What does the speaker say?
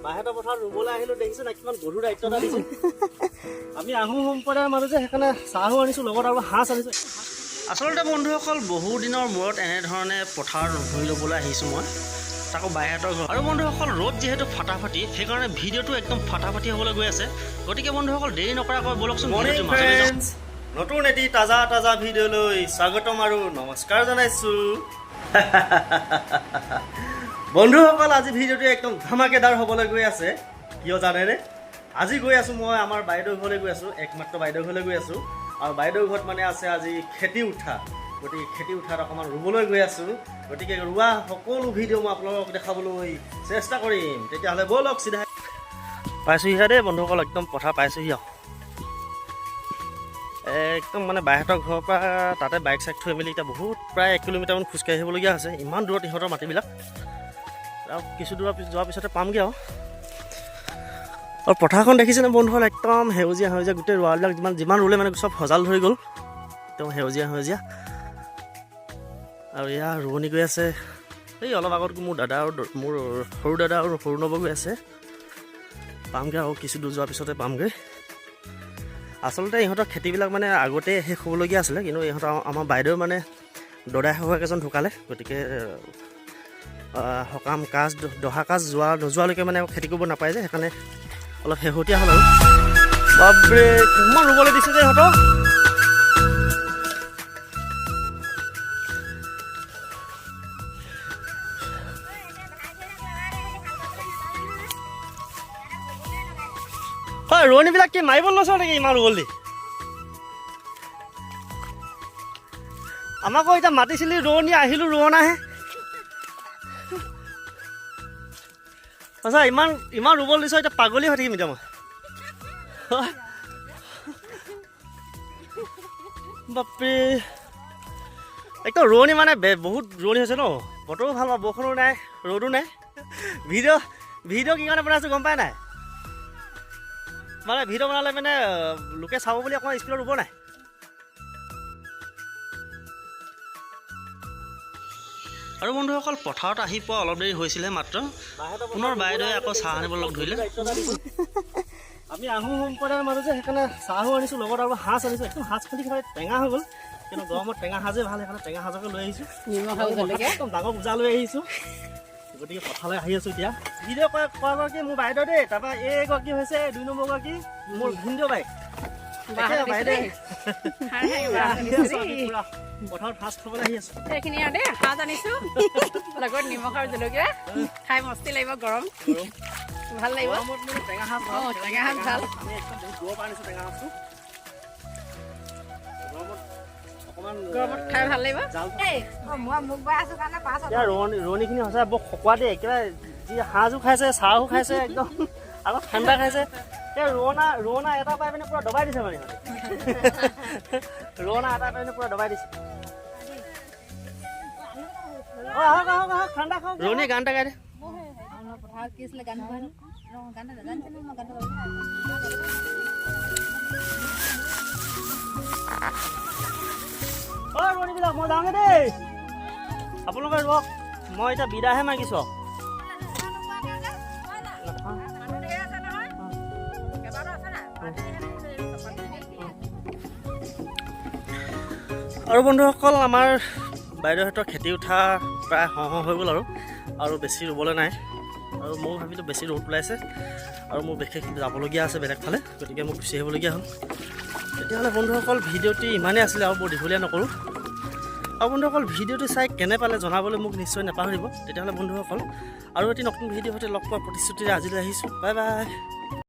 বাহেঁতৰ পথাৰত ৰুবলৈ আহিলোঁ দেখিছোঁ না কিমান গধুৰ দায়িত্ব এটা দিছে আমি আহোম সম্প্ৰদায়ৰ মানুহ যে সেইকাৰণে চাহো আনিছোঁ লগত আৰু সাঁজ আনিছোঁ আচলতে বন্ধুসকল বহু দিনৰ মূৰত এনেধৰণে পথাৰত ৰুই ল'বলৈ আহিছোঁ মই তাকো বাহেঁতৰ ঘৰ আৰু বন্ধুসকল ৰ'দ যিহেতু ফাটাফাটি সেইকাৰণে ভিডিঅ'টো একদম ফাটাফাটি হ'বলৈ গৈ আছে গতিকে বন্ধুসকল দেৰি নকৰাকৈ ব'লকচোন নতুন এটি তাজা তাজা ভিডিঅ'লৈ স্বাগতম আৰু নমস্কাৰ জনাইছোঁ বন্ধুসকল আজি ভিডিঅ'টো একদম ধামাকেদাৰ হ'বলৈ গৈ আছে কিয় জানেনে আজি গৈ আছোঁ মই আমাৰ বাইদেউ ঘৰলৈ গৈ আছোঁ একমাত্ৰ বাইদেউ ঘৰলৈ গৈ আছোঁ আৰু বাইদেউ ঘৰত মানে আছে আজি খেতি উঠা গতিকে খেতি উঠাত অকণমান ৰুবলৈ গৈ আছোঁ গতিকে ৰোৱা সকলো ভিডিঅ' মই আপোনালোকক দেখাবলৈ চেষ্টা কৰিম তেতিয়াহ'লে ব'লক চিধা পাইছোঁহিহে দেই বন্ধুসকল একদম পথাৰ পাইছোঁহি আৰু একদম মানে বাইহঁতৰ ঘৰৰ পৰা তাতে বাইক চাইক থৈ মেলি এতিয়া বহুত প্ৰায় 1 কিলোমিটাৰমান খোজকাঢ়ি আহিবলগীয়া হৈছে ইমান দূৰত ইহঁতৰ মাটিবিলাক আৰু কিছু দূৰৰ যোৱাৰ পিছতে পামগৈ আৰু পথাৰখন দেখিছেনে বন্ধুসকল একদম সেউজীয়া সেউজীয়া গোটেই ৰোৱাবিলাক যিমান ৰুলে মানে চব সজাল ধৰি গ'ল একদম সেউজীয়া সেউজীয়া আৰু এয়া ৰোৱনী গৈ আছে এই অলপ আগত মোৰ সৰু দাদা আৰু সৰু নবৌ গৈ আছে পামগৈ আৰু কিছু দূৰ যোৱাৰ পিছতে পামগৈ আচলতে ইহঁতৰ খেতিবিলাক মানে আগতে শেষ হ'বলগীয়া আছিলে কিন্তু ইহঁতৰ আমাৰ বাইদেউ মানে দদাই শহুৱেক এজন ঢুকালে গতিকে সকাম কাজ দহা কাজ নোযোৱালৈকে মানে খেতি কৰিব নাপায় যে সেইকাৰণে অলপ শেহতীয়া হ'ল আৰু বাপৰে কিমান ৰুবলৈ দিছে যে ইহঁতক হয় ৰোৱনীবিলাক কি মাৰিব লৈছ নেকি ইমান ৰুবলৈ আমাকো এতিয়া মাতিছিলি ৰোৱনী আহিলোঁ ৰোৱনাহে আচ্ছা ইমান ৰুবলৈ দিছ এতিয়া পাগলী হৈ থাকিম এতিয়া মই বাপৰে একদম ৰোৱনী মানে বহুত ৰোৱনী হৈছে ন বতৰো ভাল পাওঁ বৰষুণো নাই ৰ'দো নাই ভিডিঅ' কি কাৰণে বনাইছোঁ গম পাই নাই মানে ভিডিঅ' বনালে মানে লোকে চাব বুলি অকণমান স্পীডত ৰুব নাই আৰু বন্ধুসকল পথাৰত আহি পোৱা অলপ দেৰি হৈছিলে মাত্ৰ পুনৰ বাইদেৱে আকৌ চাহ আনিব লগ ধৰিলে আমি আহোম সম্প্ৰদায়ৰ মানুহ যে সেইকাৰণে চাহো আনিছোঁ লগত আৰু সাঁজ আনিছোঁ একদম সাঁজ খালি খাই টেঙা হৈ গ'ল কিন্তু গৰমত টেঙা সাঁজে ভাল সেইকাৰণে টেঙা সাঁজকে লৈ আহিছোঁ একদম ডাঙৰ পূজা লৈ আহিছোঁ গতিকে পথাৰলৈ আহি আছোঁ এতিয়া ভিডিঅ' কোৱাগৰাকী মোৰ বাইদেউ দেই তাৰপৰা এইগৰাকী হৈছে 2 নম্বৰগৰাকী মোৰ ভিনদেউ বাইক পথাৰত সাঁজ খাবলৈ আহি আছোঁ এইখিনি আৰু দেই সাঁজ আনিছোঁ লগত নিমখ আৰু জলকীয়া খাই মস্তি লাগিব গৰম ভাল লাগিব টেঙা সাঁজ টেঙা সাঁজ ভাল আমি একদম বহুত দূৰৰ পৰা আনিছোঁ টেঙা সাঁজটো গৰমত খাই ভাল লাগিব ৰোৱনীখিনি সঁচাই বৰ খকুৱা দেই একেবাৰে যি সাঁজো খাইছে চাহো খাইছে একদম আকৌ ঠাণ্ডা খাইছে এই ৰোৱনা এটা পাই পিনে পুৰা দবাই দিছে মানে ৰোৱনা এটা পাই পিনে পুৰা দবাই দিছে আহক ঠাণ্ডা খাওক ৰোৱনী গান এটা গাই দে ৰোৱনীবিলাক মই যাওঁগে দেই আপোনালোকে ৰওক মই এতিয়া বিদায়হে মাগিছোঁ আৰু বন্ধুসকল আমাৰ বাইদেউহঁতৰ খেতি উঠা প্ৰায় হৈ গ'ল আৰু বেছি ৰুবলৈ নাই আৰু মই ভাবিলোঁ বেছি ৰ'দ ওলাইছে আৰু মোৰ বিশেষ যাবলগীয়া আছে বেলেগ ফালে গতিকে মোক গুচি আহিবলগীয়া হ'ল তেতিয়াহ'লে বন্ধুসকল ভিডিঅ'টি ইমানেই আছিলে আৰু বৰ দীঘলীয়া নকৰোঁ আৰু বন্ধুসকল ভিডিঅ'টো চাই কেনে পালে জনাবলৈ মোক নিশ্চয় নাপাহৰিব তেতিয়াহ'লে বন্ধুসকল আৰু এটি নতুন ভিডিঅ' সৈতে লগ পোৱাৰ প্ৰতিশ্ৰুতিৰে আজিলৈ আহিছোঁ বাই বাই